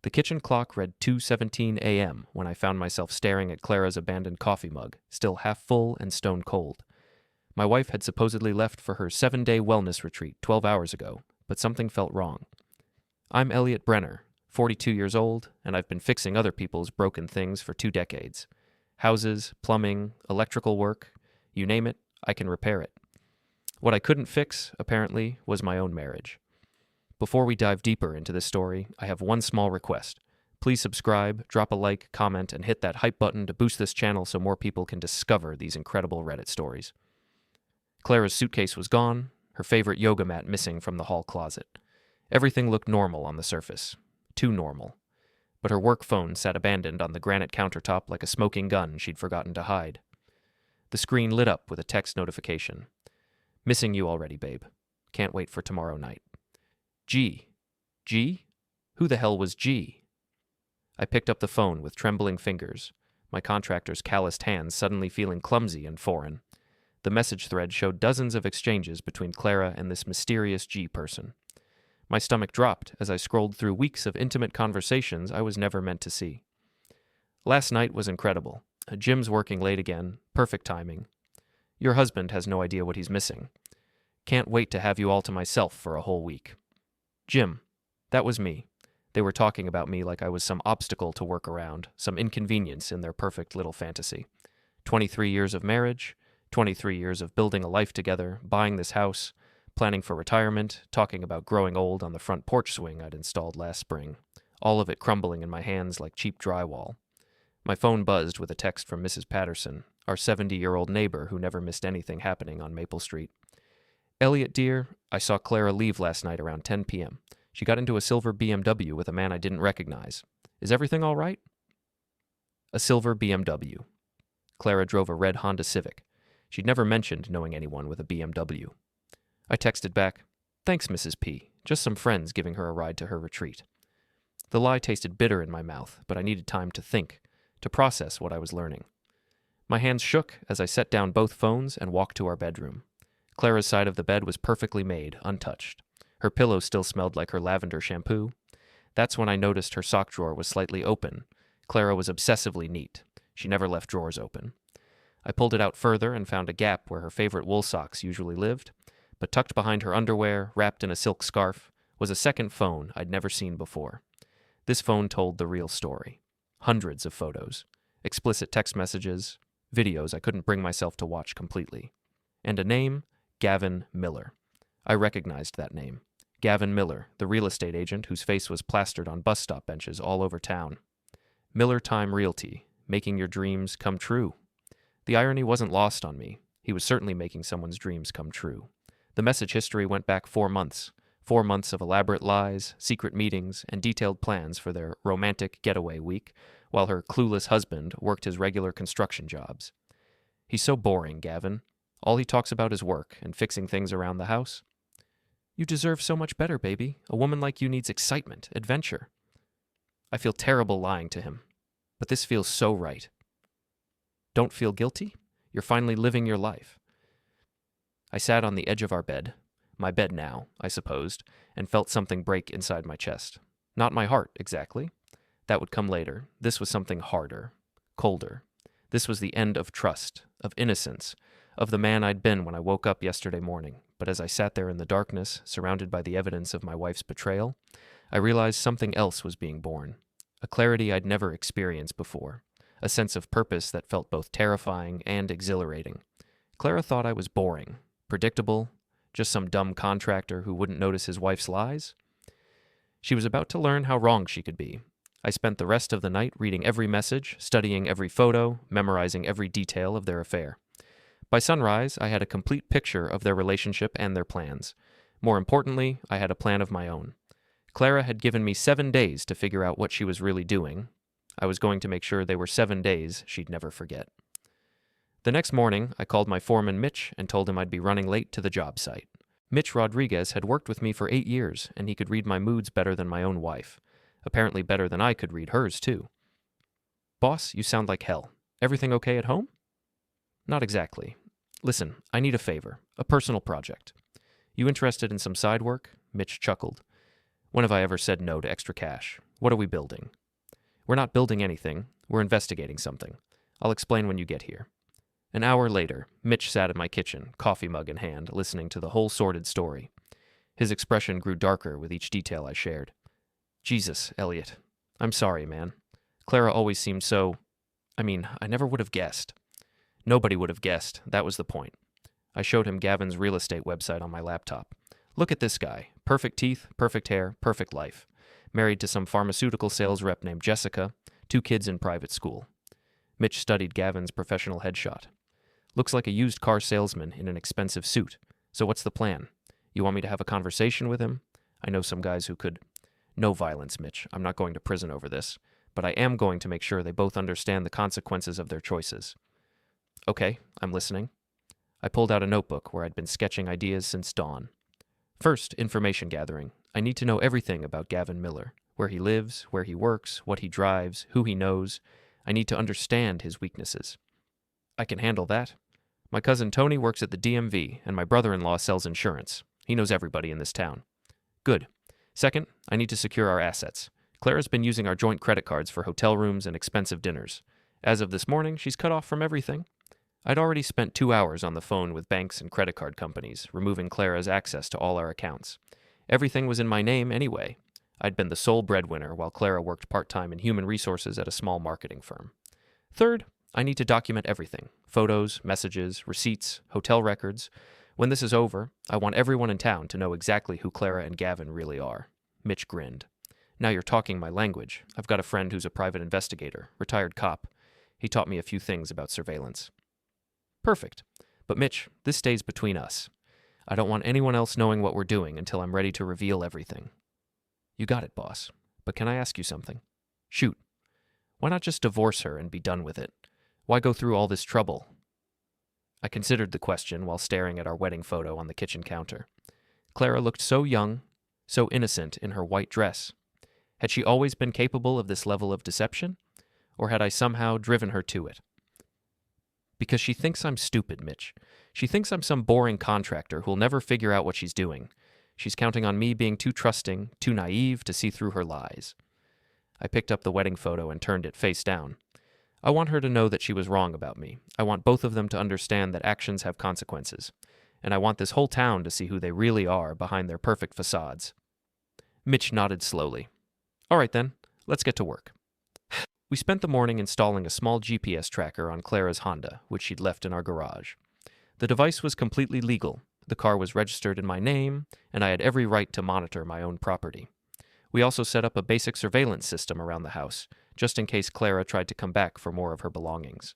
The kitchen clock read 2:17 a.m. when I found myself staring at Clara's abandoned coffee mug, still half full and stone cold. My wife had supposedly left for her 7-day wellness retreat 12 hours ago, but something felt wrong. I'm Eliot Brenner, 42 years old, and I've been fixing other people's broken things for 2 decades. Houses, plumbing, electrical work, you name it, I can repair it. What I couldn't fix, apparently, was my own marriage. Before we dive deeper into this story, I have one small request. Please subscribe, drop a like, comment, and hit that hype button to boost this channel so more people can discover these incredible Reddit stories. Clara's suitcase was gone, her favorite yoga mat missing from the hall closet. Everything looked normal on the surface. Too normal. But her work phone sat abandoned on the granite countertop like a smoking gun she'd forgotten to hide. The screen lit up with a text notification. Missing you already, babe. Can't wait for tomorrow night. G. G? Who the hell was G? I picked up the phone with trembling fingers, my contractor's calloused hands suddenly feeling clumsy and foreign. The message thread showed dozens of exchanges between Clara and this mysterious G person. My stomach dropped as I scrolled through weeks of intimate conversations I was never meant to see. Last night was incredible. Jim's working late again. Perfect timing. Your husband has no idea what he's missing. Can't wait to have you all to myself for a whole week. Jim. That was me. They were talking about me like I was some obstacle to work around, some inconvenience in their perfect little fantasy. 23 years of marriage, 23 years of building a life together, buying this house, planning for retirement, talking about growing old on the front porch swing I'd installed last spring, all of it crumbling in my hands like cheap drywall. My phone buzzed with a text from Mrs. Patterson, our 70-year-old neighbor who never missed anything happening on Maple Street. Eliot, dear, I saw Clara leave last night around 10 p.m. She got into a silver BMW with a man I didn't recognize. Is everything all right? A silver BMW. Clara drove a red Honda Civic. She'd never mentioned knowing anyone with a BMW. I texted back, "Thanks, Mrs. P. Just some friends giving her a ride to her retreat." The lie tasted bitter in my mouth, but I needed time to think, to process what I was learning. My hands shook as I set down both phones and walked to our bedroom. Clara's side of the bed was perfectly made, untouched. Her pillow still smelled like her lavender shampoo. That's when I noticed her sock drawer was slightly open. Clara was obsessively neat. She never left drawers open. I pulled it out further and found a gap where her favorite wool socks usually lived, but tucked behind her underwear, wrapped in a silk scarf, was a second phone I'd never seen before. This phone told the real story. Hundreds of photos, explicit text messages, videos I couldn't bring myself to watch completely. And a name, Gavin Miller. I recognized that name. Gavin Miller, the real estate agent whose face was plastered on bus stop benches all over town. Miller Time Realty, making your dreams come true. The irony wasn't lost on me. He was certainly making someone's dreams come true. The message history went back 4 months. 4 months of elaborate lies, secret meetings, and detailed plans for their romantic getaway week, while her clueless husband worked his regular construction jobs. He's so boring, Gavin. All he talks about is work and fixing things around the house. You deserve so much better, baby. A woman like you needs excitement, adventure. I feel terrible lying to him, but this feels so right. Don't feel guilty? You're finally living your life. I sat on the edge of our bed, my bed now, I supposed, and felt something break inside my chest. Not my heart, exactly. That would come later. This was something harder, colder. This was the end of trust, of innocence, of the man I'd been when I woke up yesterday morning. But as I sat there in the darkness, surrounded by the evidence of my wife's betrayal, I realized something else was being born. A clarity I'd never experienced before. A sense of purpose that felt both terrifying and exhilarating. Clara thought I was boring, predictable, just some dumb contractor who wouldn't notice his wife's lies. She was about to learn how wrong she could be. I spent the rest of the night reading every message, studying every photo, memorizing every detail of their affair. By sunrise, I had a complete picture of their relationship and their plans. More importantly, I had a plan of my own. Clara had given me 7 days to figure out what she was really doing. I was going to make sure they were 7 days she'd never forget. The next morning, I called my foreman Mitch and told him I'd be running late to the job site. Mitch Rodriguez had worked with me for 8 years, and he could read my moods better than my own wife. Apparently better than I could read hers, too. Boss, you sound like hell. Everything okay at home? Not exactly. Listen, I need a favor, a personal project. You interested in some side work? Mitch chuckled. When have I ever said no to extra cash? What are we building? We're not building anything. We're investigating something. I'll explain when you get here. An hour later, Mitch sat in my kitchen, coffee mug in hand, listening to the whole sordid story. His expression grew darker with each detail I shared. Jesus, Eliot. I'm sorry, man. Clara always seemed so... I never would have guessed. Nobody would have guessed. That was the point. I showed him Gavin's real estate website on my laptop. Look at this guy. Perfect teeth, perfect hair, perfect life. Married to some pharmaceutical sales rep named Jessica, 2 kids in private school. Mitch studied Gavin's professional headshot. Looks like a used car salesman in an expensive suit. So what's the plan? You want me to have a conversation with him? I know some guys who could... No violence, Mitch. I'm not going to prison over this. But I am going to make sure they both understand the consequences of their choices. Okay, I'm listening. I pulled out a notebook where I'd been sketching ideas since dawn. First, information gathering. I need to know everything about Gavin Miller. Where he lives, where he works, what he drives, who he knows. I need to understand his weaknesses. I can handle that. My cousin Tony works at the DMV, and my brother-in-law sells insurance. He knows everybody in this town. Good. Second, I need to secure our assets. Clara's been using our joint credit cards for hotel rooms and expensive dinners. As of this morning, she's cut off from everything. I'd already spent 2 hours on the phone with banks and credit card companies, removing Clara's access to all our accounts. Everything was in my name anyway. I'd been the sole breadwinner while Clara worked part-time in human resources at a small marketing firm. Third, I need to document everything. Photos, messages, receipts, hotel records. When this is over, I want everyone in town to know exactly who Clara and Gavin really are. Mitch grinned. Now you're talking my language. I've got a friend who's a private investigator, retired cop. He taught me a few things about surveillance. Perfect. But Mitch, this stays between us. I don't want anyone else knowing what we're doing until I'm ready to reveal everything. You got it, boss. But can I ask you something? Shoot. Why not just divorce her and be done with it? Why go through all this trouble? I considered the question while staring at our wedding photo on the kitchen counter. Clara looked so young, so innocent in her white dress. Had she always been capable of this level of deception? Or had I somehow driven her to it? Because she thinks I'm stupid, Mitch. She thinks I'm some boring contractor who'll never figure out what she's doing. She's counting on me being too trusting, too naive to see through her lies. I picked up the wedding photo and turned it face down. I want her to know that she was wrong about me. I want both of them to understand that actions have consequences. And I want this whole town to see who they really are behind their perfect facades. Mitch nodded slowly. All right then, let's get to work. We spent the morning installing a small GPS tracker on Clara's Honda, which she'd left in our garage. The device was completely legal. The car was registered in my name, and I had every right to monitor my own property. We also set up a basic surveillance system around the house, just in case Clara tried to come back for more of her belongings.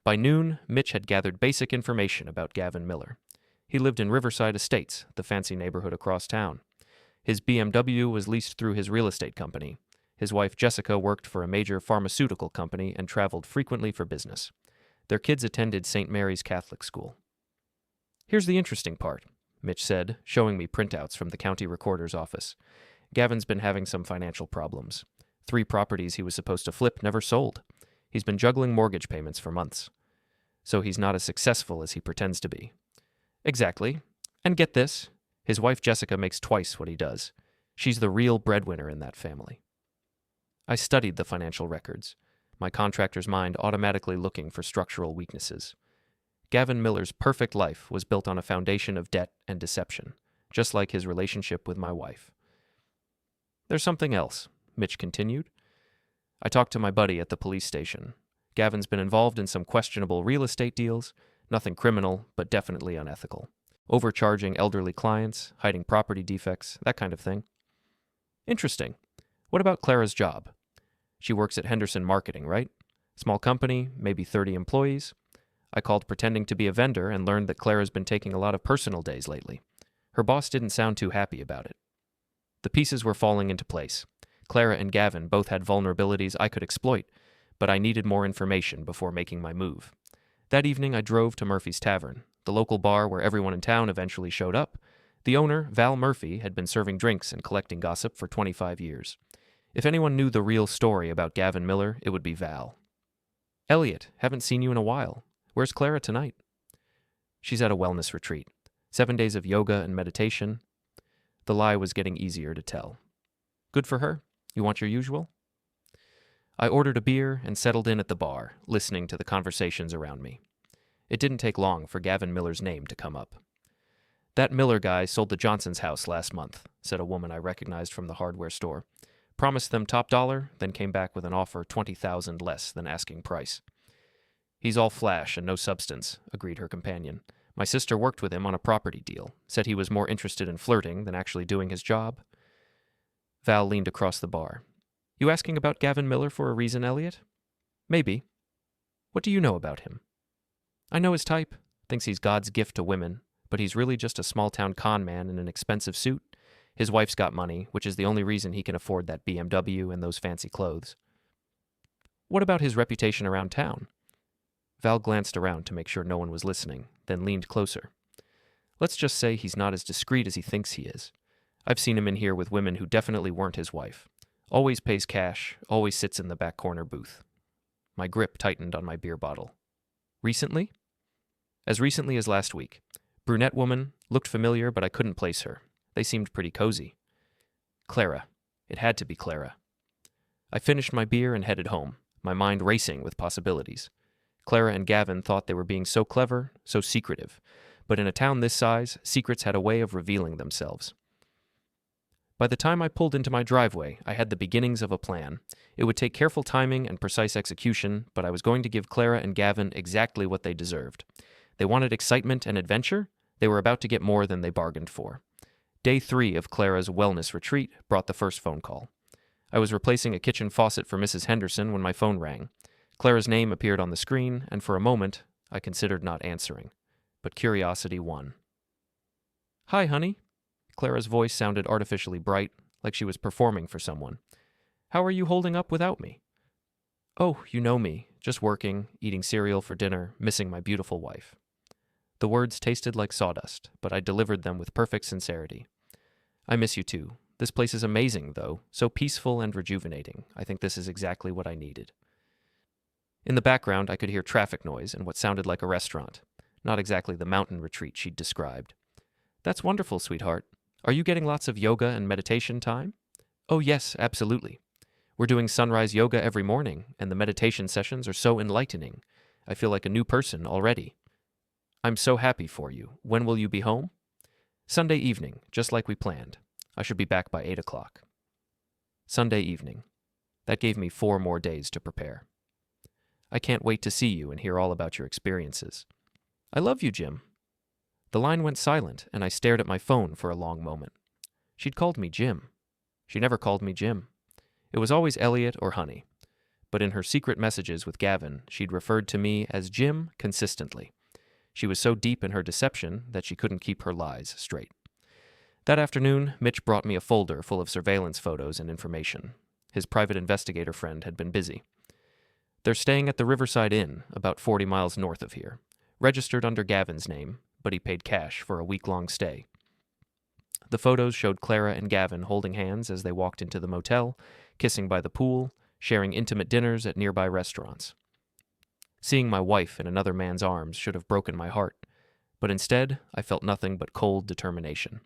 By noon, Mitch had gathered basic information about Gavin Miller. He lived in Riverside Estates, the fancy neighborhood across town. His BMW was leased through his real estate company. His wife Jessica worked for a major pharmaceutical company and traveled frequently for business. Their kids attended St. Mary's Catholic School. Here's the interesting part, Mitch said, showing me printouts from the county recorder's office. Gavin's been having some financial problems. 3 properties he was supposed to flip never sold. He's been juggling mortgage payments for months. So he's not as successful as he pretends to be. Exactly. And get this, his wife Jessica makes twice what he does. She's the real breadwinner in that family. I studied the financial records, my contractor's mind automatically looking for structural weaknesses. Gavin Miller's perfect life was built on a foundation of debt and deception, just like his relationship with my wife. There's something else, Mitch continued. I talked to my buddy at the police station. Gavin's been involved in some questionable real estate deals, nothing criminal, but definitely unethical. Overcharging elderly clients, hiding property defects, that kind of thing. Interesting. What about Clara's job? She works at Henderson Marketing, right? Small company, maybe 30 employees. I called pretending to be a vendor and learned that Clara's been taking a lot of personal days lately. Her boss didn't sound too happy about it. The pieces were falling into place. Clara and Gavin both had vulnerabilities I could exploit, but I needed more information before making my move. That evening I drove to Murphy's Tavern, the local bar where everyone in town eventually showed up. The owner, Val Murphy, had been serving drinks and collecting gossip for 25 years. If anyone knew the real story about Gavin Miller, it would be Val. Eliot, haven't seen you in a while. Where's Clara tonight? She's at a wellness retreat. 7 days of yoga and meditation. The lie was getting easier to tell. Good for her. You want your usual? I ordered a beer and settled in at the bar, listening to the conversations around me. It didn't take long for Gavin Miller's name to come up. "That Miller guy sold the Johnson's house last month," said a woman I recognized from the hardware store. "Promised them top dollar, then came back with an offer $20,000 less than asking price." "He's all flash and no substance," agreed her companion. "My sister worked with him on a property deal, said he was more interested in flirting than actually doing his job." Val leaned across the bar. "You asking about Gavin Miller for a reason, Eliot?" "Maybe. What do you know about him?" "I know his type. Thinks he's God's gift to women, but he's really just a small-town con man in an expensive suit. His wife's got money, which is the only reason he can afford that BMW and those fancy clothes." "What about his reputation around town?" Val glanced around to make sure no one was listening, then leaned closer. "Let's just say he's not as discreet as he thinks he is. I've seen him in here with women who definitely weren't his wife. Always pays cash, always sits in the back corner booth." My grip tightened on my beer bottle. "Recently?" "As recently as last week. Brunette woman, looked familiar, but I couldn't place her. They seemed pretty cozy." Clara. It had to be Clara. I finished my beer and headed home, my mind racing with possibilities. Clara and Gavin thought they were being so clever, so secretive, but in a town this size, secrets had a way of revealing themselves. By the time I pulled into my driveway, I had the beginnings of a plan. It would take careful timing and precise execution, but I was going to give Clara and Gavin exactly what they deserved. They wanted excitement and adventure. They were about to get more than they bargained for. Day 3 of Clara's wellness retreat brought the first phone call. I was replacing a kitchen faucet for Mrs. Henderson when my phone rang. Clara's name appeared on the screen, and for a moment, I considered not answering. But curiosity won. "Hi, honey." Clara's voice sounded artificially bright, like she was performing for someone. "How are you holding up without me?" "Oh, you know me. Just working, eating cereal for dinner, missing my beautiful wife." The words tasted like sawdust, but I delivered them with perfect sincerity. "I miss you too. This place is amazing, though, so peaceful and rejuvenating. I think this is exactly what I needed." In the background, I could hear traffic noise and what sounded like a restaurant. Not exactly the mountain retreat she'd described. "That's wonderful, sweetheart. Are you getting lots of yoga and meditation time?" "Oh, yes, absolutely. We're doing sunrise yoga every morning, and the meditation sessions are so enlightening. I feel like a new person already." "I'm so happy for you. When will you be home?" "Sunday evening, just like we planned. I should be back by 8 o'clock. Sunday evening. That gave me 4 more days to prepare. "I can't wait to see you and hear all about your experiences." "I love you, Jim." The line went silent, and I stared at my phone for a long moment. She'd called me Jim. She never called me Jim. It was always Eliot or Honey. But in her secret messages with Gavin, she'd referred to me as Jim consistently. She was so deep in her deception that she couldn't keep her lies straight. That afternoon, Mitch brought me a folder full of surveillance photos and information. His private investigator friend had been busy. "They're staying at the Riverside Inn, about 40 miles north of here. Registered under Gavin's name, but he paid cash for a week-long stay." The photos showed Clara and Gavin holding hands as they walked into the motel, kissing by the pool, sharing intimate dinners at nearby restaurants. Seeing my wife in another man's arms should have broken my heart, but instead I felt nothing but cold determination.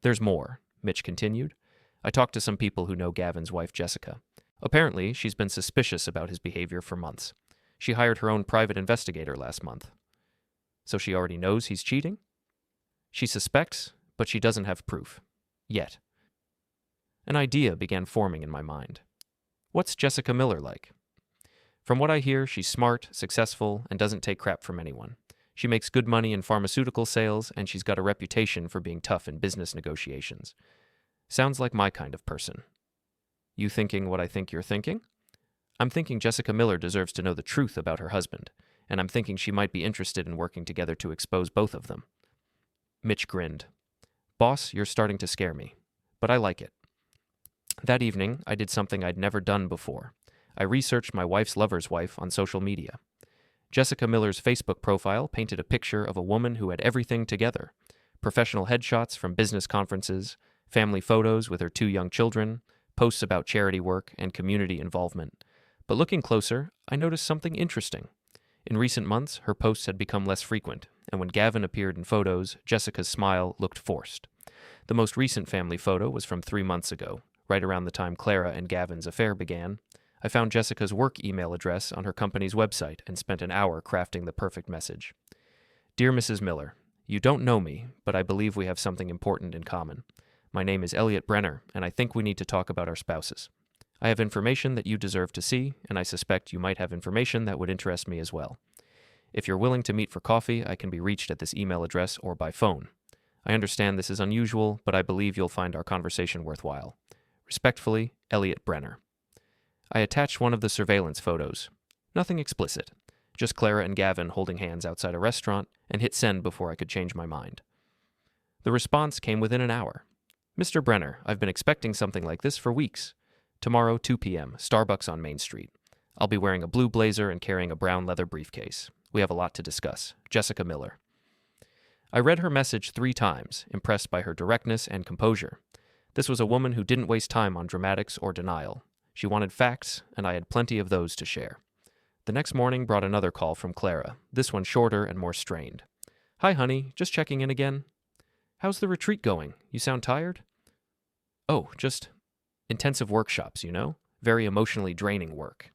"There's more," Mitch continued. "I talked to some people who know Gavin's wife, Jessica. Apparently, she's been suspicious about his behavior for months. She hired her own private investigator last month." "So she already knows he's cheating?" "She suspects, but she doesn't have proof. Yet." An idea began forming in my mind. What's Jessica Miller like? From what I hear, she's smart, successful, and doesn't take crap from anyone. She makes good money in pharmaceutical sales, and she's got a reputation for being tough in business negotiations. Sounds like my kind of person. You thinking what I think you're thinking? I'm thinking Jessica Miller deserves to know the truth about her husband, and I'm thinking she might be interested in working together to expose both of them. Mitch grinned. "Boss, you're starting to scare me, but I like it." That evening, I did something I'd never done before. I researched my wife's lover's wife on social media. Jessica Miller's Facebook profile painted a picture of a woman who had everything together. Professional headshots from business conferences, family photos with her 2 young children, posts about charity work and community involvement. But looking closer, I noticed something interesting. In recent months, her posts had become less frequent, and when Gavin appeared in photos, Jessica's smile looked forced. The most recent family photo was from 3 months ago, right around the time Clara and Gavin's affair began, I found Jessica's work email address on her company's website and spent an hour crafting the perfect message. Dear Mrs. Miller, you don't know me, but I believe we have something important in common. My name is Eliot Brenner, and I think we need to talk about our spouses. I have information that you deserve to see, and I suspect you might have information that would interest me as well. If you're willing to meet for coffee, I can be reached at this email address or by phone. I understand this is unusual, but I believe you'll find our conversation worthwhile. Respectfully, Eliot Brenner. I attached one of the surveillance photos. Nothing explicit. Just Clara and Gavin holding hands outside a restaurant, and hit send before I could change my mind. The response came within an hour. Mr. Brenner, I've been expecting something like this for weeks. Tomorrow, 2 p.m., Starbucks on Main Street. I'll be wearing a blue blazer and carrying a brown leather briefcase. We have a lot to discuss. Jessica Miller. I read her message 3 times, impressed by her directness and composure. This was a woman who didn't waste time on dramatics or denial. She wanted facts, and I had plenty of those to share. The next morning brought another call from Clara, this one shorter and more strained. Hi, honey, just checking in again. How's the retreat going? You sound tired? Oh, just intensive workshops, you know? Very emotionally draining work.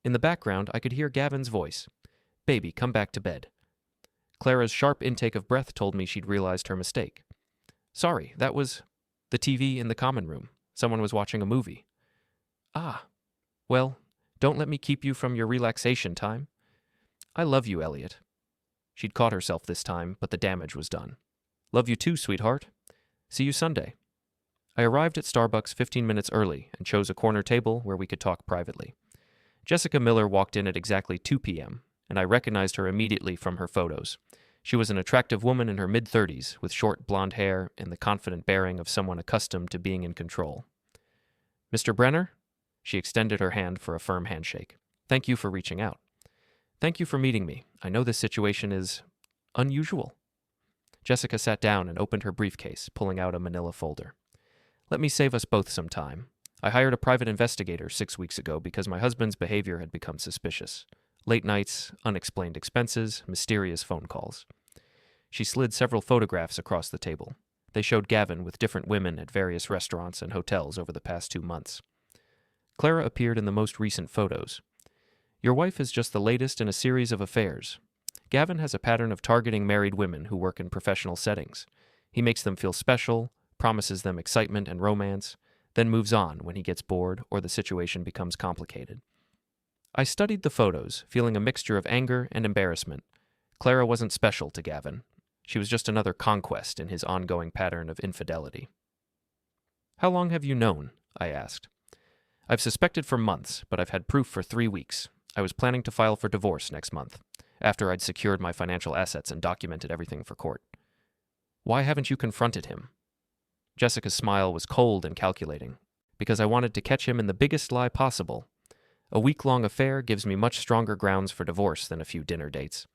In the background, I could hear Gavin's voice. Baby, come back to bed. Clara's sharp intake of breath told me she'd realized her mistake. Sorry, that was the TV in the common room. Someone was watching a movie. Ah, well, don't let me keep you from your relaxation time. I love you, Eliot. She'd caught herself this time, but the damage was done. Love you too, sweetheart. See you Sunday. I arrived at Starbucks 15 minutes early and chose a corner table where we could talk privately. Jessica Miller walked in at exactly 2 p.m., and I recognized her immediately from her photos. She was an attractive woman in her mid-30s, with short blonde hair and the confident bearing of someone accustomed to being in control. Mr. Brenner? She extended her hand for a firm handshake. Thank you for reaching out. Thank you for meeting me. I know this situation is unusual. Jessica sat down and opened her briefcase, pulling out a manila folder. Let me save us both some time. I hired a private investigator 6 weeks ago because my husband's behavior had become suspicious. Late nights, unexplained expenses, mysterious phone calls. She slid several photographs across the table. They showed Gavin with different women at various restaurants and hotels over the past 2 months. Clara appeared in the most recent photos. Your wife is just the latest in a series of affairs. Gavin has a pattern of targeting married women who work in professional settings. He makes them feel special, promises them excitement and romance, then moves on when he gets bored or the situation becomes complicated. I studied the photos, feeling a mixture of anger and embarrassment. Clara wasn't special to Gavin. She was just another conquest in his ongoing pattern of infidelity. How long have you known? I asked. I've suspected for months, but I've had proof for 3 weeks. I was planning to file for divorce next month, after I'd secured my financial assets and documented everything for court. Why haven't you confronted him? Jessica's smile was cold and calculating. Because I wanted to catch him in the biggest lie possible. A week-long affair gives me much stronger grounds for divorce than a few dinner dates.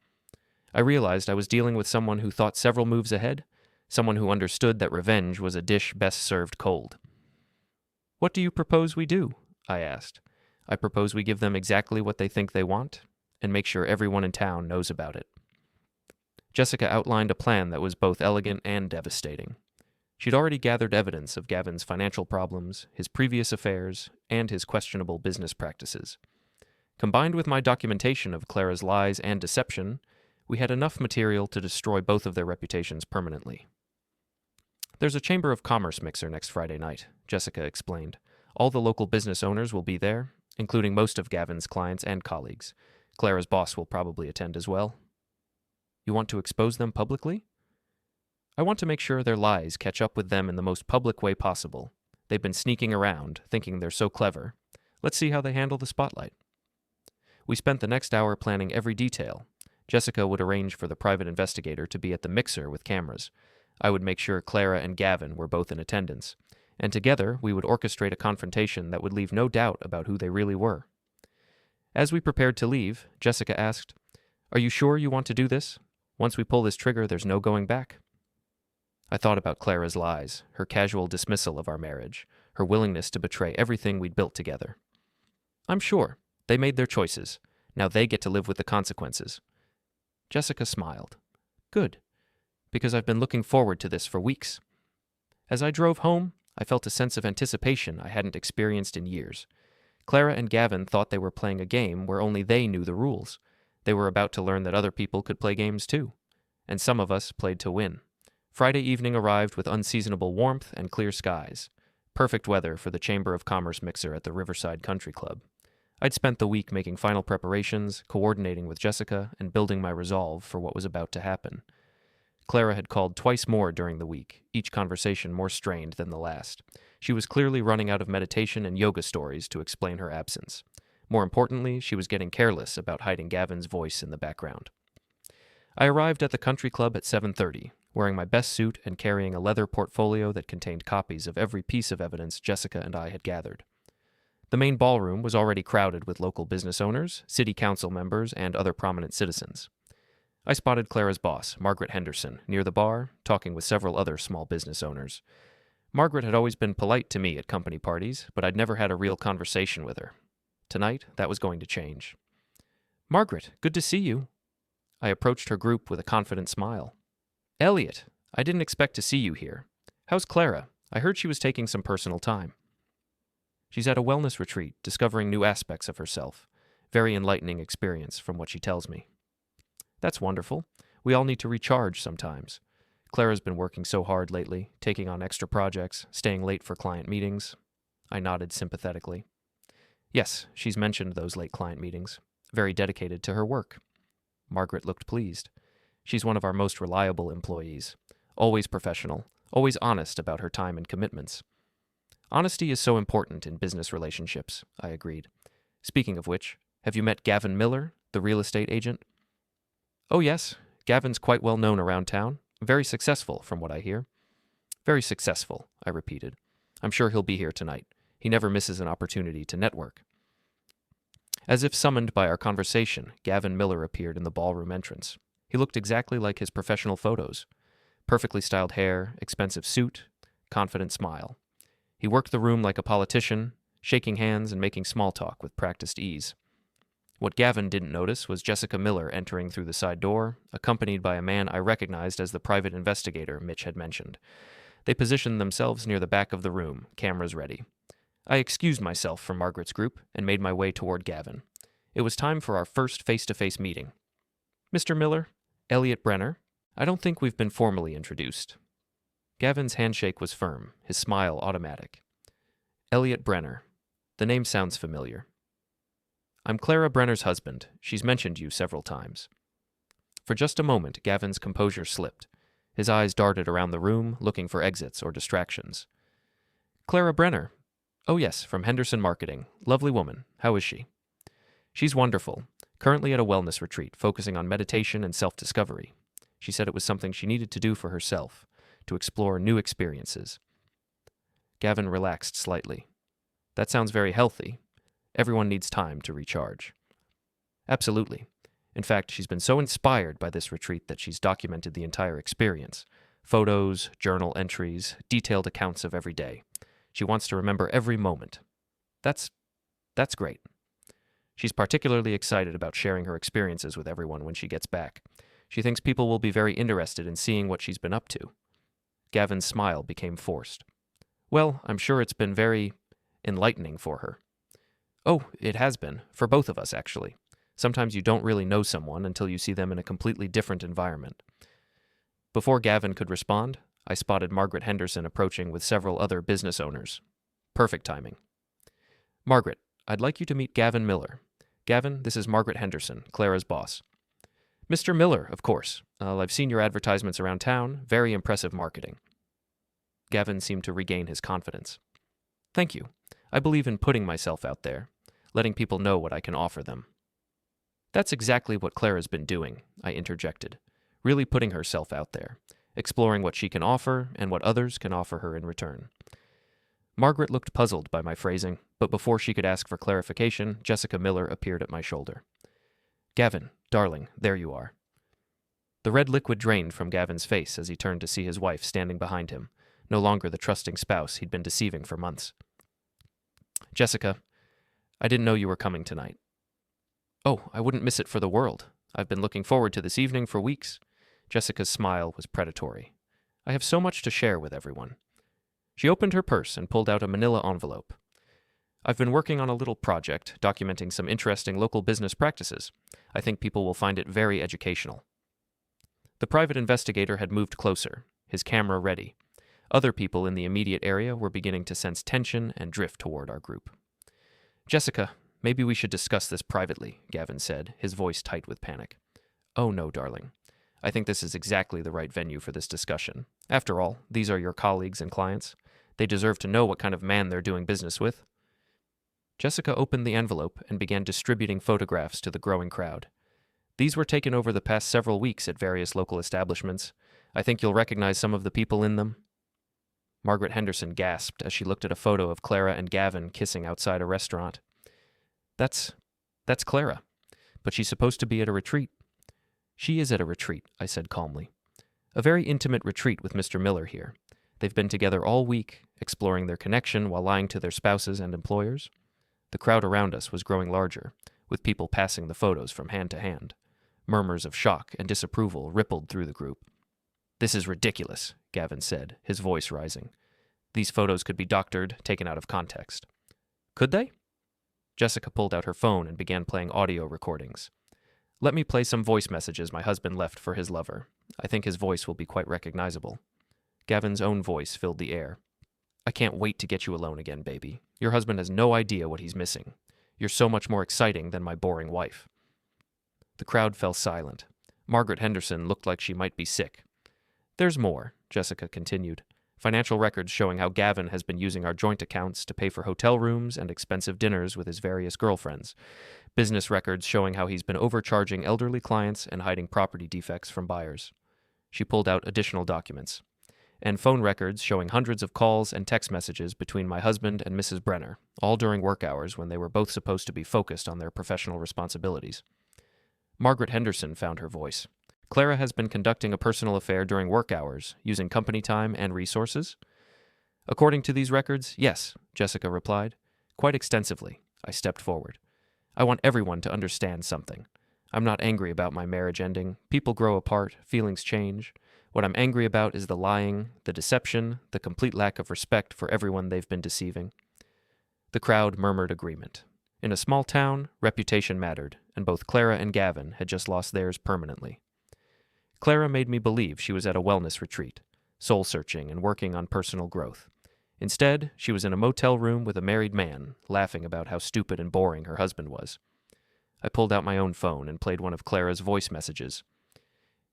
I realized I was dealing with someone who thought several moves ahead, someone who understood that revenge was a dish best served cold. What do you propose we do? I asked. I propose we give them exactly what they think they want, and make sure everyone in town knows about it. Jessica outlined a plan that was both elegant and devastating. She'd already gathered evidence of Gavin's financial problems, his previous affairs, and his questionable business practices. Combined with my documentation of Clara's lies and deception, we had enough material to destroy both of their reputations permanently. There's a Chamber of Commerce mixer next Friday night, Jessica explained. All the local business owners will be there, including most of Gavin's clients and colleagues. Clara's boss will probably attend as well. You want to expose them publicly? I want to make sure their lies catch up with them in the most public way possible. They've been sneaking around, thinking they're so clever. Let's see how they handle the spotlight. We spent the next hour planning every detail. Jessica would arrange for the private investigator to be at the mixer with cameras. I would make sure Clara and Gavin were both in attendance. And together, we would orchestrate a confrontation that would leave no doubt about who they really were. As we prepared to leave, Jessica asked, Are you sure you want to do this? Once we pull this trigger, there's no going back. I thought about Clara's lies, her casual dismissal of our marriage, her willingness to betray everything we'd built together. I'm sure. They made their choices. Now they get to live with the consequences. Jessica smiled. Good. Because I've been looking forward to this for weeks. As I drove home, I felt a sense of anticipation I hadn't experienced in years. Clara and Gavin thought they were playing a game where only they knew the rules. They were about to learn that other people could play games too. And some of us played to win. Friday evening arrived with unseasonable warmth and clear skies. Perfect weather for the Chamber of Commerce mixer at the Riverside Country Club. I'd spent the week making final preparations, coordinating with Jessica, and building my resolve for what was about to happen. Clara had called twice more during the week, each conversation more strained than the last. She was clearly running out of meditation and yoga stories to explain her absence. More importantly, she was getting careless about hiding Gavin's voice in the background. I arrived at the country club at 7:30, wearing my best suit and carrying a leather portfolio that contained copies of every piece of evidence Jessica and I had gathered. The main ballroom was already crowded with local business owners, city council members, and other prominent citizens. I spotted Clara's boss, Margaret Henderson, near the bar, talking with several other small business owners. Margaret had always been polite to me at company parties, but I'd never had a real conversation with her. Tonight, that was going to change. "Margaret, good to see you." I approached her group with a confident smile. "Eliot, I didn't expect to see you here. How's Clara? I heard she was taking some personal time." "She's at a wellness retreat, discovering new aspects of herself. Very enlightening experience, from what she tells me." "That's wonderful. We all need to recharge sometimes. Clara's been working so hard lately, taking on extra projects, staying late for client meetings." I nodded sympathetically. "Yes, she's mentioned those late client meetings. Very dedicated to her work." Margaret looked pleased. "She's one of our most reliable employees. Always professional, always honest about her time and commitments." "Honesty is so important in business relationships," I agreed. "Speaking of which, have you met Gavin Miller, the real estate agent?" "Oh yes, Gavin's quite well known around town. Very successful, from what I hear." "Very successful," I repeated. "I'm sure he'll be here tonight. He never misses an opportunity to network." As if summoned by our conversation, Gavin Miller appeared in the ballroom entrance. He looked exactly like his professional photos. Perfectly styled hair, expensive suit, confident smile. He worked the room like a politician, shaking hands and making small talk with practiced ease. What Gavin didn't notice was Jessica Miller entering through the side door, accompanied by a man I recognized as the private investigator Mitch had mentioned. They positioned themselves near the back of the room, cameras ready. I excused myself from Margaret's group and made my way toward Gavin. It was time for our first face-to-face meeting. "Mr. Miller, Eliot Brenner. I don't think we've been formally introduced." Gavin's handshake was firm, his smile automatic. "Eliot Brenner. The name sounds familiar." "I'm Clara Brenner's husband. She's mentioned you several times." For just a moment, Gavin's composure slipped. His eyes darted around the room, looking for exits or distractions. "Clara Brenner. Oh yes, from Henderson Marketing. Lovely woman. How is she?" "She's wonderful. Currently at a wellness retreat, focusing on meditation and self-discovery. She said it was something she needed to do for herself, to explore new experiences." Gavin relaxed slightly. "That sounds very healthy. Everyone needs time to recharge." "Absolutely. In fact, she's been so inspired by this retreat that she's documented the entire experience. Photos, journal entries, detailed accounts of every day. She wants to remember every moment." That's great." She's particularly excited about sharing her experiences with everyone when she gets back. She thinks people will be very interested in seeing what she's been up to." Gavin's smile became forced. "Well, I'm sure it's been very enlightening for her." "Oh, it has been. For both of us, actually. Sometimes you don't really know someone until you see them in a completely different environment." Before Gavin could respond, I spotted Margaret Henderson approaching with several other business owners. Perfect timing. "Margaret, I'd like you to meet Gavin Miller. Gavin, this is Margaret Henderson, Clara's boss." "Mr. Miller, of course. I've seen your advertisements around town. Very impressive marketing." Gavin seemed to regain his confidence. "Thank you. I believe in putting myself out there, letting people know what I can offer them." "That's exactly what Clara's been doing," I interjected. "Really putting herself out there, exploring what she can offer and what others can offer her in return." Margaret looked puzzled by my phrasing, but before she could ask for clarification, Jessica Miller appeared at my shoulder. "Gavin, darling, there you are." The red liquid drained from Gavin's face as he turned to see his wife standing behind him, no longer the trusting spouse he'd been deceiving for months. "Jessica, I didn't know you were coming tonight." "Oh, I wouldn't miss it for the world. I've been looking forward to this evening for weeks." Jessica's smile was predatory. "I have so much to share with everyone." She opened her purse and pulled out a manila envelope. I've been working on a little project documenting some interesting local business practices. I think people will find it very educational. The private investigator had moved closer, his camera ready. Other people in the immediate area were beginning to sense tension and drift toward our group. Jessica, maybe we should discuss this privately, Gavin said, his voice tight with panic. Oh no, darling. I think this is exactly the right venue for this discussion. After all, these are your colleagues and clients. They deserve to know what kind of man they're doing business with. Jessica opened the envelope and began distributing photographs to the growing crowd. These were taken over the past several weeks at various local establishments. I think you'll recognize some of the people in them. Margaret Henderson gasped as she looked at a photo of Clara and Gavin kissing outside a restaurant. That's Clara. But she's supposed to be at a retreat. She is at a retreat, I said calmly. A very intimate retreat with Mr. Miller here. They've been together all week, exploring their connection while lying to their spouses and employers. The crowd around us was growing larger, with people passing the photos from hand to hand. Murmurs of shock and disapproval rippled through the group. This is ridiculous, Gavin said, his voice rising. These photos could be doctored, taken out of context. Could they? Jessica pulled out her phone and began playing audio recordings. Let me play some voice messages my husband left for his lover. I think his voice will be quite recognizable. Gavin's own voice filled the air. I can't wait to get you alone again, baby. Your husband has no idea what he's missing. You're so much more exciting than my boring wife. The crowd fell silent. Margaret Henderson looked like she might be sick. There's more, Jessica continued. Financial records showing how Gavin has been using our joint accounts to pay for hotel rooms and expensive dinners with his various girlfriends. Business records showing how he's been overcharging elderly clients and hiding property defects from buyers. She pulled out additional documents. And phone records showing hundreds of calls and text messages between my husband and Mrs. Brenner, all during work hours when they were both supposed to be focused on their professional responsibilities. Margaret Henderson found her voice. Clara has been conducting a personal affair during work hours, using company time and resources? According to these records, yes, Jessica replied. Quite extensively. I stepped forward. I want everyone to understand something. I'm not angry about my marriage ending. People grow apart, feelings change. What I'm angry about is the lying, the deception, the complete lack of respect for everyone they've been deceiving. The crowd murmured agreement. In a small town, reputation mattered, and both Clara and Gavin had just lost theirs permanently. Clara made me believe she was at a wellness retreat, soul-searching and working on personal growth. Instead, she was in a motel room with a married man, laughing about how stupid and boring her husband was. I pulled out my own phone and played one of Clara's voice messages.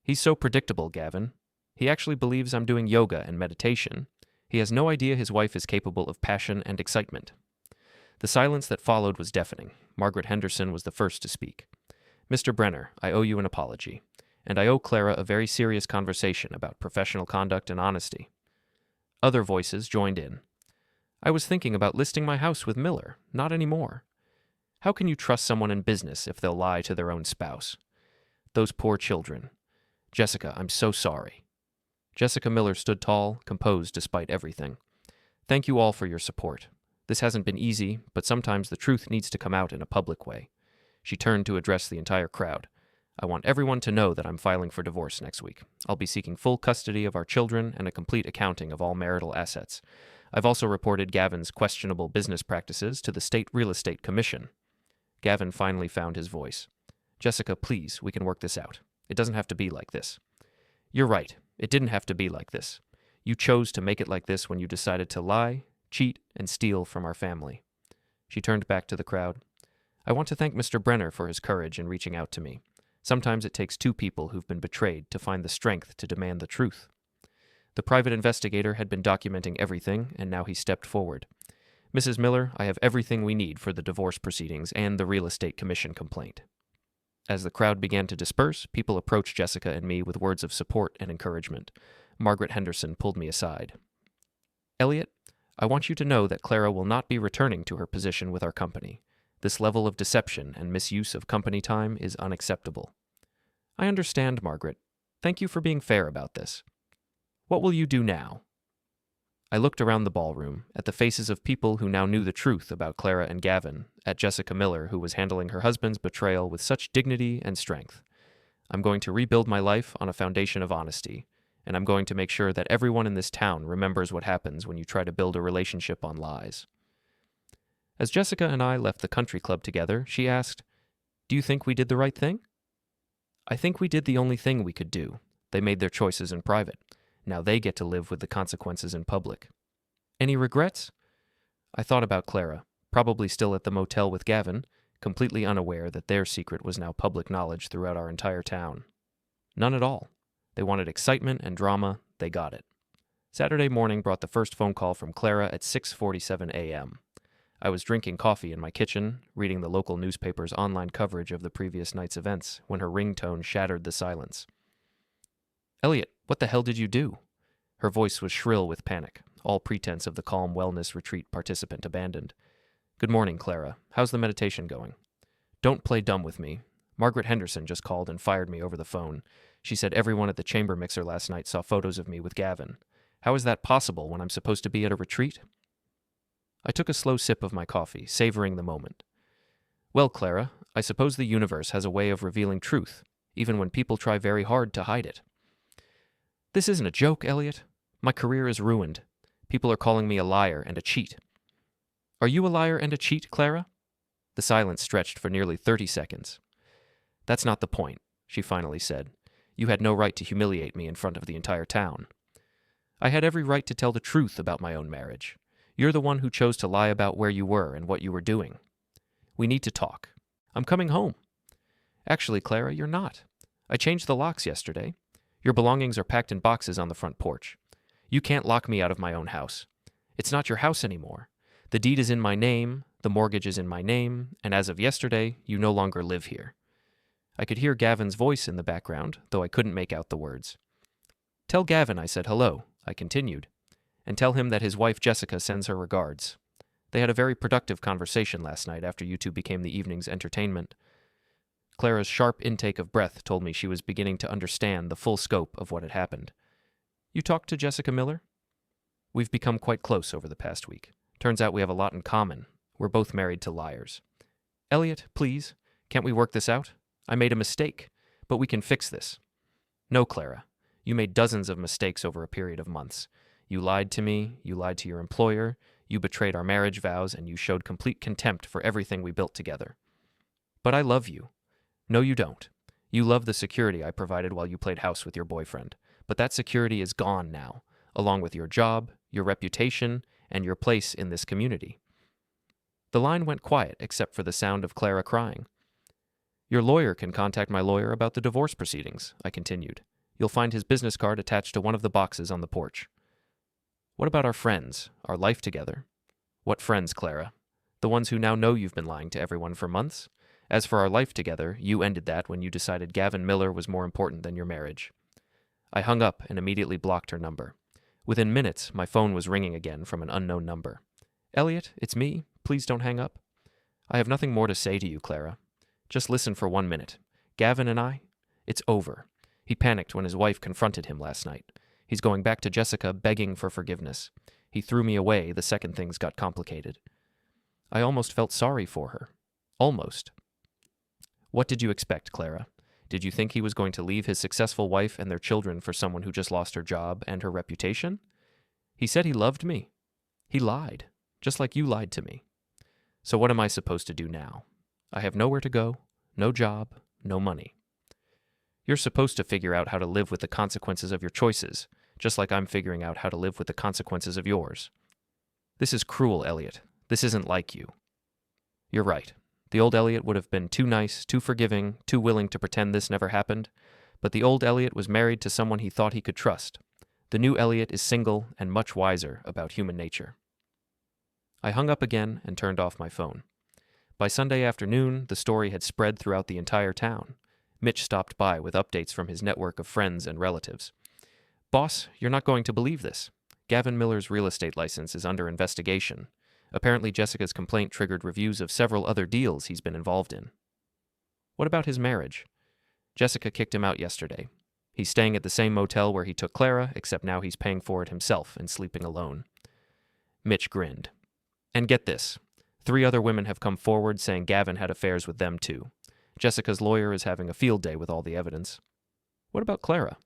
He's so predictable, Gavin. He actually believes I'm doing yoga and meditation. He has no idea his wife is capable of passion and excitement. The silence that followed was deafening. Margaret Henderson was the first to speak. Mr. Brenner, I owe you an apology. And I owe Clara a very serious conversation about professional conduct and honesty. Other voices joined in. I was thinking about listing my house with Miller. Not anymore. How can you trust someone in business if they'll lie to their own spouse? Those poor children. Jessica, I'm so sorry. Jessica Miller stood tall, composed despite everything. Thank you all for your support. This hasn't been easy, but sometimes the truth needs to come out in a public way. She turned to address the entire crowd. I want everyone to know that I'm filing for divorce next week. I'll be seeking full custody of our children and a complete accounting of all marital assets. I've also reported Gavin's questionable business practices to the State Real Estate Commission. Gavin finally found his voice. Jessica, please, we can work this out. It doesn't have to be like this. You're right. It didn't have to be like this. You chose to make it like this when you decided to lie, cheat, and steal from our family. She turned back to the crowd. I want to thank Mr. Brenner for his courage in reaching out to me. Sometimes it takes two people who've been betrayed to find the strength to demand the truth. The private investigator had been documenting everything, and now he stepped forward. Mrs. Miller, I have everything we need for the divorce proceedings and the real estate commission complaint. As the crowd began to disperse, people approached Jessica and me with words of support and encouragement. Margaret Henderson pulled me aside. Eliot, I want you to know that Clara will not be returning to her position with our company. This level of deception and misuse of company time is unacceptable. I understand, Margaret. Thank you for being fair about this. What will you do now? I looked around the ballroom, at the faces of people who now knew the truth about Clara and Gavin, at Jessica Miller, who was handling her husband's betrayal with such dignity and strength. I'm going to rebuild my life on a foundation of honesty, and I'm going to make sure that everyone in this town remembers what happens when you try to build a relationship on lies." As Jessica and I left the country club together, she asked, "Do you think we did the right thing?" "I think we did the only thing we could do. They made their choices in private. Now they get to live with the consequences in public." "Any regrets?" I thought about Clara, probably still at the motel with Gavin, completely unaware that their secret was now public knowledge throughout our entire town. None at all. They wanted excitement and drama. They got it. Saturday morning brought the first phone call from Clara at 6:47 a.m. I was drinking coffee in my kitchen, reading the local newspaper's online coverage of the previous night's events, when her ringtone shattered the silence. "Eliot, what the hell did you do?" Her voice was shrill with panic, all pretense of the calm wellness retreat participant abandoned. "Good morning, Clara. How's the meditation going?" "Don't play dumb with me. Margaret Henderson just called and fired me over the phone. She said everyone at the chamber mixer last night saw photos of me with Gavin. How is that possible when I'm supposed to be at a retreat?" I took a slow sip of my coffee, savoring the moment. "Well, Clara, I suppose the universe has a way of revealing truth, even when people try very hard to hide it." "This isn't a joke, Eliot. My career is ruined. People are calling me a liar and a cheat." "Are you a liar and a cheat, Clara?" The silence stretched for nearly 30 seconds. "That's not the point," she finally said. "You had no right to humiliate me in front of the entire town." "I had every right to tell the truth about my own marriage. You're the one who chose to lie about where you were and what you were doing. We need to talk. I'm coming home." "Actually, Clara, you're not. I changed the locks yesterday. Your belongings are packed in boxes on the front porch. You can't lock me out of my own house. It's not your house anymore. The deed is in my name, the mortgage is in my name, and as of yesterday, you no longer live here." I could hear Gavin's voice in the background, though I couldn't make out the words. "Tell Gavin I said hello," I continued, "and tell him that his wife Jessica sends her regards. They had a very productive conversation last night after you two became the evening's entertainment." Clara's sharp intake of breath told me she was beginning to understand the full scope of what had happened. "You talked to Jessica Miller?" "We've become quite close over the past week. Turns out we have a lot in common. We're both married to liars." "Eliot, please, can't we work this out? I made a mistake, but we can fix this." "No, Clara. You made dozens of mistakes over a period of months. You lied to me, you lied to your employer, you betrayed our marriage vows, and you showed complete contempt for everything we built together." "But I love you." "No, you don't. You love the security I provided while you played house with your boyfriend. But that security is gone now, along with your job, your reputation, and your place in this community." The line went quiet except for the sound of Clara crying. "Your lawyer can contact my lawyer about the divorce proceedings," I continued. "You'll find his business card attached to one of the boxes on the porch." "What about our friends, our life together?" "What friends, Clara? The ones who now know you've been lying to everyone for months? As for our life together, you ended that when you decided Gavin Miller was more important than your marriage." I hung up and immediately blocked her number. Within minutes, my phone was ringing again from an unknown number. "Eliot, it's me. Please don't hang up." "I have nothing more to say to you, Clara. Just listen for 1 minute. Gavin and I, it's over. He panicked when his wife confronted him last night. He's going back to Jessica begging for forgiveness. He threw me away the second things got complicated." I almost felt sorry for her. Almost. "What did you expect, Clara? Did you think he was going to leave his successful wife and their children for someone who just lost her job and her reputation? He said he loved me. He lied, just like you lied to me. So what am I supposed to do now? I have nowhere to go, no job, no money." "You're supposed to figure out how to live with the consequences of your choices, just like I'm figuring out how to live with the consequences of yours." "This is cruel, Eliot. This isn't like you." "You're right. The old Eliot would have been too nice, too forgiving, too willing to pretend this never happened. But the old Eliot was married to someone he thought he could trust. The new Eliot is single and much wiser about human nature." I hung up again and turned off my phone. By Sunday afternoon, the story had spread throughout the entire town. Mitch stopped by with updates from his network of friends and relatives. "Boss, you're not going to believe this. Gavin Miller's real estate license is under investigation. Apparently Jessica's complaint triggered reviews of several other deals he's been involved in." "What about his marriage?" "Jessica kicked him out yesterday. He's staying at the same motel where he took Clara, except now he's paying for it himself and sleeping alone." Mitch grinned. "And get this. 3 other women have come forward saying Gavin had affairs with them too. Jessica's lawyer is having a field day with all the evidence." "What about Clara?"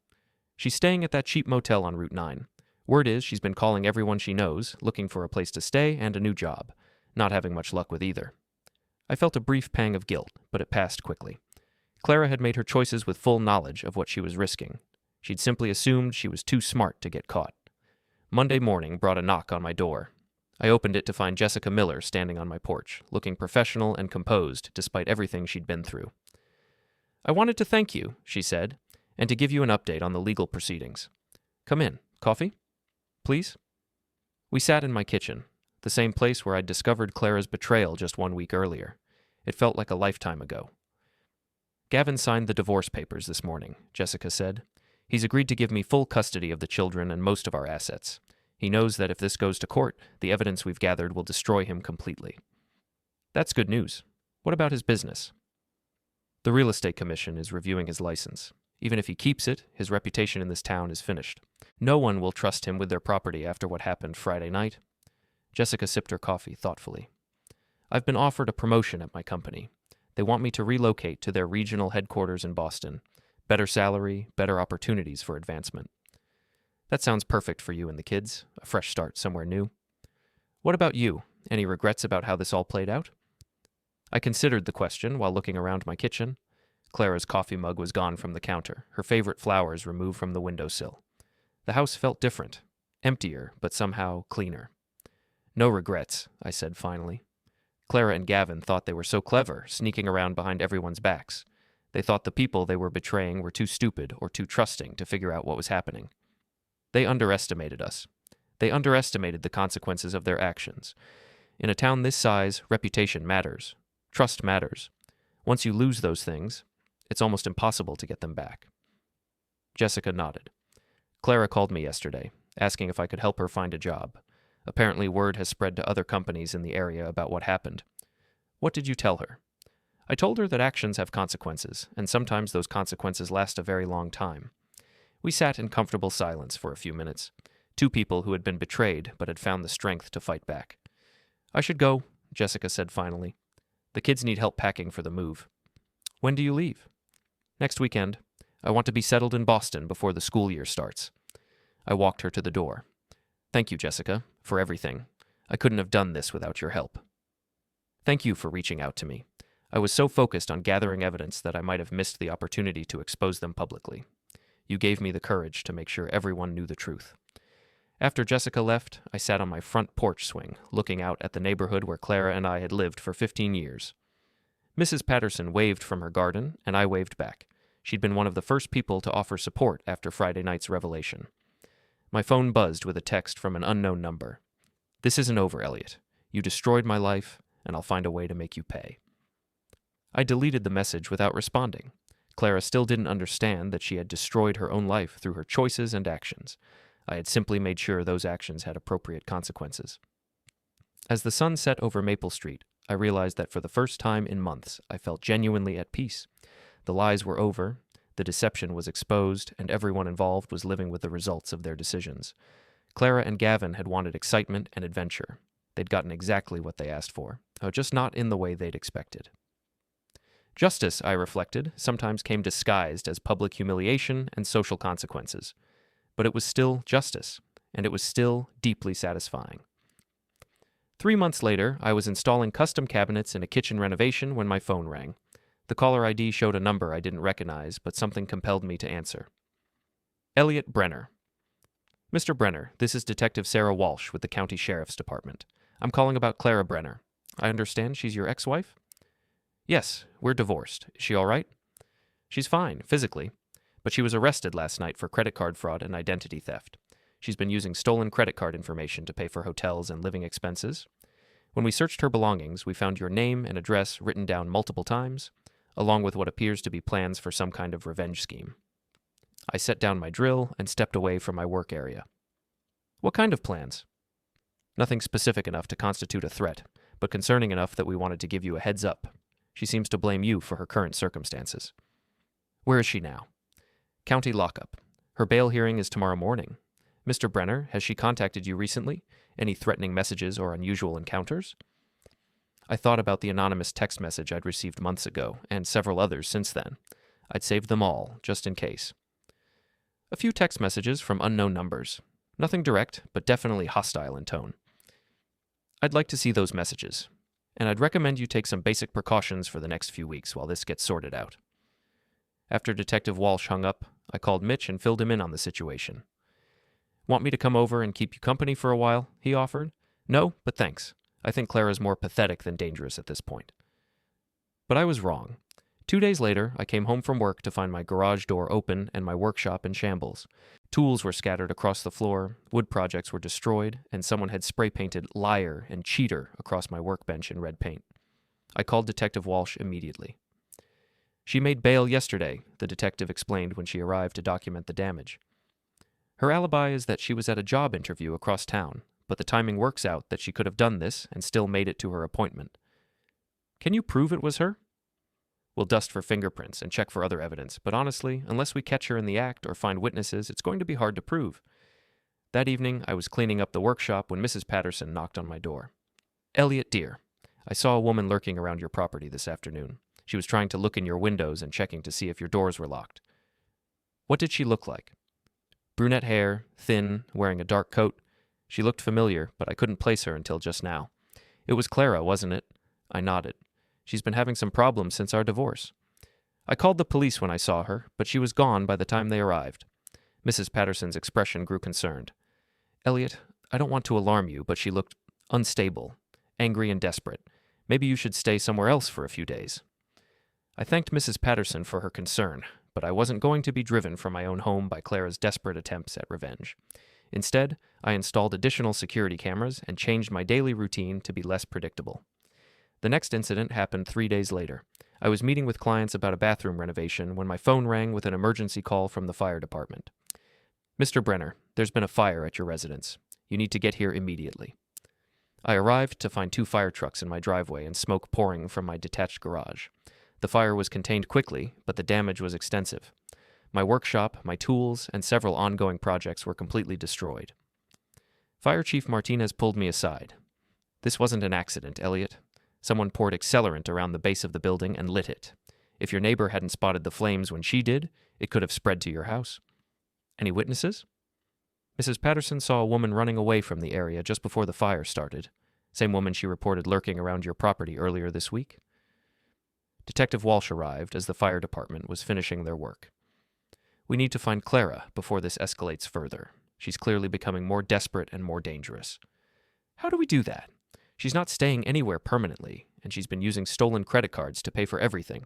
She's staying at that cheap motel on Route 9. Word is she's been calling everyone she knows, looking for a place to stay and a new job, not having much luck with either. I felt a brief pang of guilt, but it passed quickly. Clara had made her choices with full knowledge of what she was risking. She'd simply assumed she was too smart to get caught. Monday morning brought a knock on my door. I opened it to find Jessica Miller standing on my porch, looking professional and composed despite everything she'd been through. "I wanted to thank you," she said, "and to give you an update on the legal proceedings. Come in. Coffee? Please?" We sat in my kitchen, the same place where I'd discovered Clara's betrayal just 1 week earlier. It felt like a lifetime ago. "Gavin signed the divorce papers this morning," Jessica said. "He's agreed to give me full custody of the children and most of our assets. He knows that if this goes to court, the evidence we've gathered will destroy him completely." "That's good news. What about his business?" "The real estate commission is reviewing his license. Even if he keeps it, his reputation in this town is finished. No one will trust him with their property after what happened Friday night." Jessica sipped her coffee thoughtfully. "I've been offered a promotion at my company. They want me to relocate to their regional headquarters in Boston. Better salary, better opportunities for advancement." "That sounds perfect for you and the kids, a fresh start somewhere new. What about you? Any regrets about how this all played out?" I considered the question while looking around my kitchen. Clara's coffee mug was gone from the counter, her favorite flowers removed from the windowsill. The house felt different, emptier, but somehow cleaner. "No regrets," I said finally. Clara and Gavin thought they were so clever, sneaking around behind everyone's backs. They thought the people they were betraying were too stupid or too trusting to figure out what was happening. They underestimated us. They underestimated the consequences of their actions. In a town this size, reputation matters. Trust matters. Once you lose those things, it's almost impossible to get them back. Jessica nodded. "Clara called me yesterday, asking if I could help her find a job. Apparently word has spread to other companies in the area about what happened." "What did you tell her?" "I told her that actions have consequences, and sometimes those consequences last a very long time." We sat in comfortable silence for a few minutes, two people who had been betrayed but had found the strength to fight back. "I should go," Jessica said finally. "The kids need help packing for the move." "When do you leave?" "Next weekend. I want to be settled in Boston before the school year starts." I walked her to the door. "Thank you, Jessica, for everything. I couldn't have done this without your help." "Thank you for reaching out to me. I was so focused on gathering evidence that I might have missed the opportunity to expose them publicly. You gave me the courage to make sure everyone knew the truth." After Jessica left, I sat on my front porch swing, looking out at the neighborhood where Clara and I had lived for 15 years. Mrs. Patterson waved from her garden, and I waved back. She'd been one of the first people to offer support after Friday night's revelation. My phone buzzed with a text from an unknown number. "This isn't over, Eliot. You destroyed my life, and I'll find a way to make you pay." I deleted the message without responding. Clara still didn't understand that she had destroyed her own life through her choices and actions. I had simply made sure those actions had appropriate consequences. As the sun set over Maple Street, I realized that for the first time in months, I felt genuinely at peace. The lies were over, the deception was exposed, and everyone involved was living with the results of their decisions. Clara and Gavin had wanted excitement and adventure. They'd gotten exactly what they asked for, just not in the way they'd expected. Justice, I reflected, sometimes came disguised as public humiliation and social consequences. But it was still justice, and it was still deeply satisfying. 3 months later, I was installing custom cabinets in a kitchen renovation when my phone rang. The caller ID showed a number I didn't recognize, but something compelled me to answer. Eliot Brenner. "Mr. Brenner, this is Detective Sarah Walsh with the County Sheriff's Department. I'm calling about Clara Brenner. I understand she's your ex-wife?" "Yes, we're divorced. Is she all right?" "She's fine, physically. But she was arrested last night for credit card fraud and identity theft. She's been using stolen credit card information to pay for hotels and living expenses. When we searched her belongings, we found your name and address written down multiple times, along with what appears to be plans for some kind of revenge scheme." I set down my drill and stepped away from my work area. "What kind of plans?" "Nothing specific enough to constitute a threat, but concerning enough that we wanted to give you a heads up. She seems to blame you for her current circumstances." "Where is she now?" "County lockup. Her bail hearing is tomorrow morning. Mr. Brenner, has she contacted you recently? Any threatening messages or unusual encounters?" I thought about the anonymous text message I'd received months ago, and several others since then. I'd saved them all, just in case. A few text messages from unknown numbers. Nothing direct, but definitely hostile in tone. I'd like to see those messages, and I'd recommend you take some basic precautions for the next few weeks while this gets sorted out. After Detective Walsh hung up, I called Mitch and filled him in on the situation. Want me to come over and keep you company for a while? He offered. No, but thanks. I think Clara's more pathetic than dangerous at this point. But I was wrong. 2 days later, I came home from work to find my garage door open and my workshop in shambles. Tools were scattered across the floor, wood projects were destroyed, and someone had spray-painted liar and cheater across my workbench in red paint. I called Detective Walsh immediately. She made bail yesterday, the detective explained when she arrived to document the damage. Her alibi is that she was at a job interview across town, but the timing works out that she could have done this and still made it to her appointment. Can you prove it was her? We'll dust for fingerprints and check for other evidence, but honestly, unless we catch her in the act or find witnesses, it's going to be hard to prove. That evening, I was cleaning up the workshop when Mrs. Patterson knocked on my door. Eliot, dear, I saw a woman lurking around your property this afternoon. She was trying to look in your windows and checking to see if your doors were locked. What did she look like? Brunette hair, thin, wearing a dark coat. She looked familiar, but I couldn't place her until just now. It was Clara, wasn't it? I nodded. She's been having some problems since our divorce. I called the police when I saw her, but she was gone by the time they arrived. Mrs. Patterson's expression grew concerned. Eliot, I don't want to alarm you, but she looked unstable, angry and desperate. Maybe you should stay somewhere else for a few days. I thanked Mrs. Patterson for her concern, but I wasn't going to be driven from my own home by Clara's desperate attempts at revenge. Instead, I installed additional security cameras and changed my daily routine to be less predictable. The next incident happened 3 days later. I was meeting with clients about a bathroom renovation when my phone rang with an emergency call from the fire department. Mr. Brenner, there's been a fire at your residence. You need to get here immediately. I arrived to find 2 fire trucks in my driveway and smoke pouring from my detached garage. The fire was contained quickly, but the damage was extensive. My workshop, my tools, and several ongoing projects were completely destroyed. Fire Chief Martinez pulled me aside. This wasn't an accident, Eliot. Someone poured accelerant around the base of the building and lit it. If your neighbor hadn't spotted the flames when she did, it could have spread to your house. Any witnesses? Mrs. Patterson saw a woman running away from the area just before the fire started. Same woman she reported lurking around your property earlier this week. Detective Walsh arrived as the fire department was finishing their work. We need to find Clara before this escalates further. She's clearly becoming more desperate and more dangerous. How do we do that? She's not staying anywhere permanently, and she's been using stolen credit cards to pay for everything.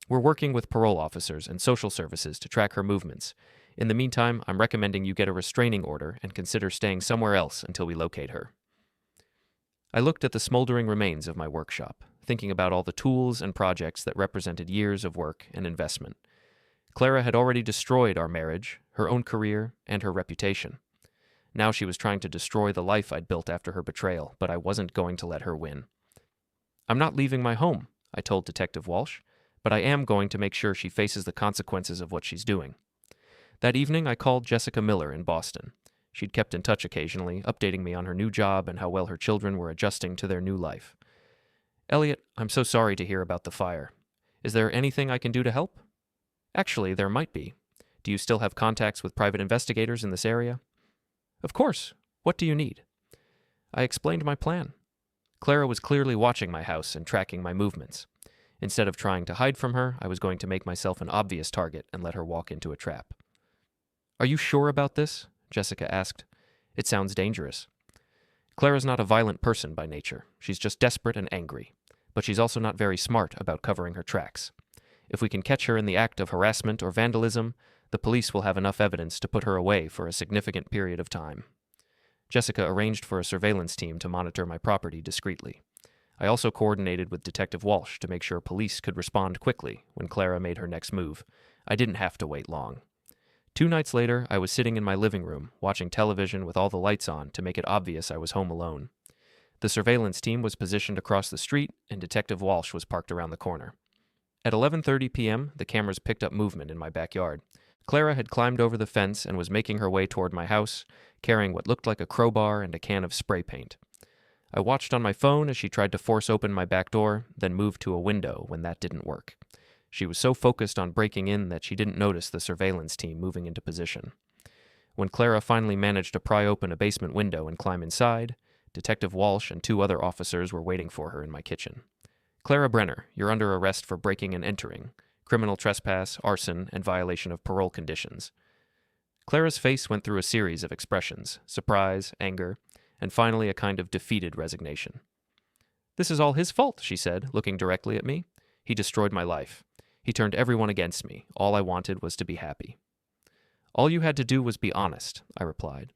We're working with parole officers and social services to track her movements. In the meantime, I'm recommending you get a restraining order and consider staying somewhere else until we locate her. I looked at the smoldering remains of my workshop, thinking about all the tools and projects that represented years of work and investment. Clara had already destroyed our marriage, her own career, and her reputation. Now she was trying to destroy the life I'd built after her betrayal, but I wasn't going to let her win. I'm not leaving my home, I told Detective Walsh, but I am going to make sure she faces the consequences of what she's doing. That evening, I called Jessica Miller in Boston. She'd kept in touch occasionally, updating me on her new job and how well her children were adjusting to their new life. Eliot, I'm so sorry to hear about the fire. Is there anything I can do to help? Actually, there might be. Do you still have contacts with private investigators in this area? Of course. What do you need? I explained my plan. Clara was clearly watching my house and tracking my movements. Instead of trying to hide from her, I was going to make myself an obvious target and let her walk into a trap. Are you sure about this? Jessica asked. It sounds dangerous. Clara's not a violent person by nature. She's just desperate and angry. But she's also not very smart about covering her tracks. If we can catch her in the act of harassment or vandalism, the police will have enough evidence to put her away for a significant period of time. Jessica arranged for a surveillance team to monitor my property discreetly. I also coordinated with Detective Walsh to make sure police could respond quickly when Clara made her next move. I didn't have to wait long. 2 nights later, I was sitting in my living room, watching television with all the lights on to make it obvious I was home alone. The surveillance team was positioned across the street, and Detective Walsh was parked around the corner. At 11:30 p.m., the cameras picked up movement in my backyard. Clara had climbed over the fence and was making her way toward my house, carrying what looked like a crowbar and a can of spray paint. I watched on my phone as she tried to force open my back door, then moved to a window when that didn't work. She was so focused on breaking in that she didn't notice the surveillance team moving into position. When Clara finally managed to pry open a basement window and climb inside, Detective Walsh and 2 other officers were waiting for her in my kitchen. "Clara Brenner, you're under arrest for breaking and entering, criminal trespass, arson, and violation of parole conditions." Clara's face went through a series of expressions: surprise, anger, and finally a kind of defeated resignation. "This is all his fault," she said, looking directly at me. "He destroyed my life. He turned everyone against me. All I wanted was to be happy." "All you had to do was be honest," I replied.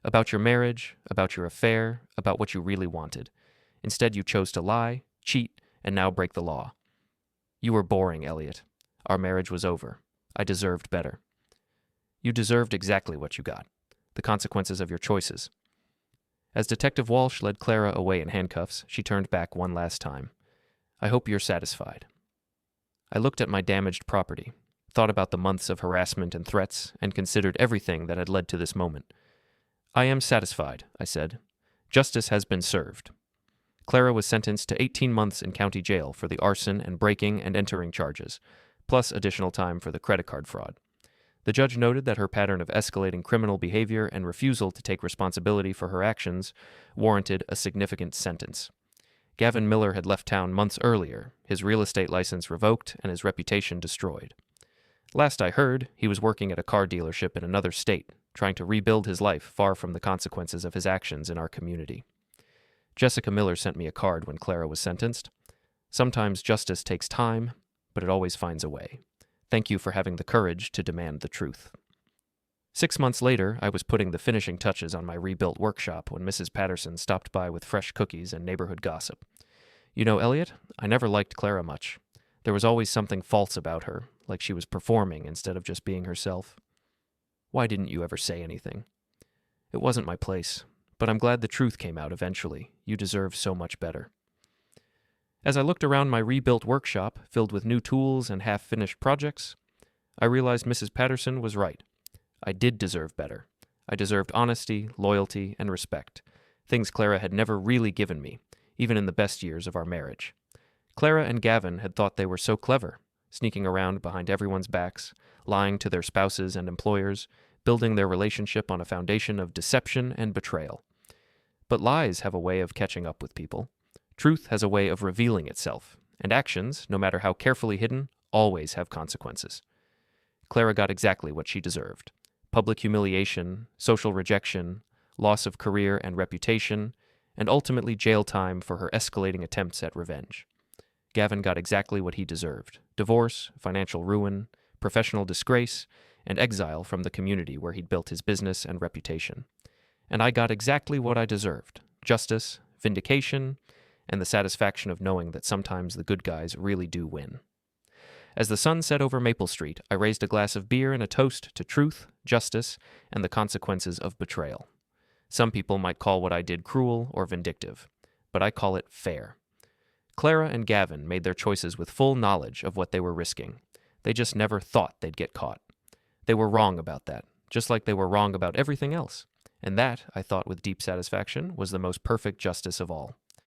"About your marriage, about your affair, about what you really wanted. Instead, you chose to lie, cheat, and now break the law. You were boring, Eliot. Our marriage was over. I deserved better." "You deserved exactly what you got. The consequences of your choices." As Detective Walsh led Clara away in handcuffs, she turned back one last time. "I hope you're satisfied." I looked at my damaged property, thought about the months of harassment and threats, and considered everything that had led to this moment. "I am satisfied," I said. "Justice has been served." Clara was sentenced to 18 months in county jail for the arson and breaking and entering charges, plus additional time for the credit card fraud. The judge noted that her pattern of escalating criminal behavior and refusal to take responsibility for her actions warranted a significant sentence. Gavin Miller had left town months earlier, his real estate license revoked and his reputation destroyed. Last I heard, he was working at a car dealership in another state, trying to rebuild his life far from the consequences of his actions in our community. Jessica Miller sent me a card when Clara was sentenced. "Sometimes justice takes time, but it always finds a way. Thank you for having the courage to demand the truth." 6 months later, I was putting the finishing touches on my rebuilt workshop when Mrs. Patterson stopped by with fresh cookies and neighborhood gossip. "You know, Eliot, I never liked Clara much. There was always something false about her, like she was performing instead of just being herself." "Why didn't you ever say anything?" "It wasn't my place, but I'm glad the truth came out eventually. You deserve so much better." As I looked around my rebuilt workshop, filled with new tools and half-finished projects, I realized Mrs. Patterson was right. I did deserve better. I deserved honesty, loyalty, and respect, things Clara had never really given me, even in the best years of our marriage. Clara and Gavin had thought they were so clever, sneaking around behind everyone's backs, lying to their spouses and employers, building their relationship on a foundation of deception and betrayal. But lies have a way of catching up with people. Truth has a way of revealing itself, and actions, no matter how carefully hidden, always have consequences. Clara got exactly what she deserved: public humiliation, social rejection, loss of career and reputation, and ultimately jail time for her escalating attempts at revenge. Gavin got exactly what he deserved: divorce, financial ruin, professional disgrace, and exile from the community where he'd built his business and reputation. And I got exactly what I deserved: justice, vindication, and the satisfaction of knowing that sometimes the good guys really do win. As the sun set over Maple Street, I raised a glass of beer and a toast to truth, justice, and the consequences of betrayal. Some people might call what I did cruel or vindictive, but I call it fair. Clara and Gavin made their choices with full knowledge of what they were risking. They just never thought they'd get caught. They were wrong about that, just like they were wrong about everything else. And that, I thought with deep satisfaction, was the most perfect justice of all.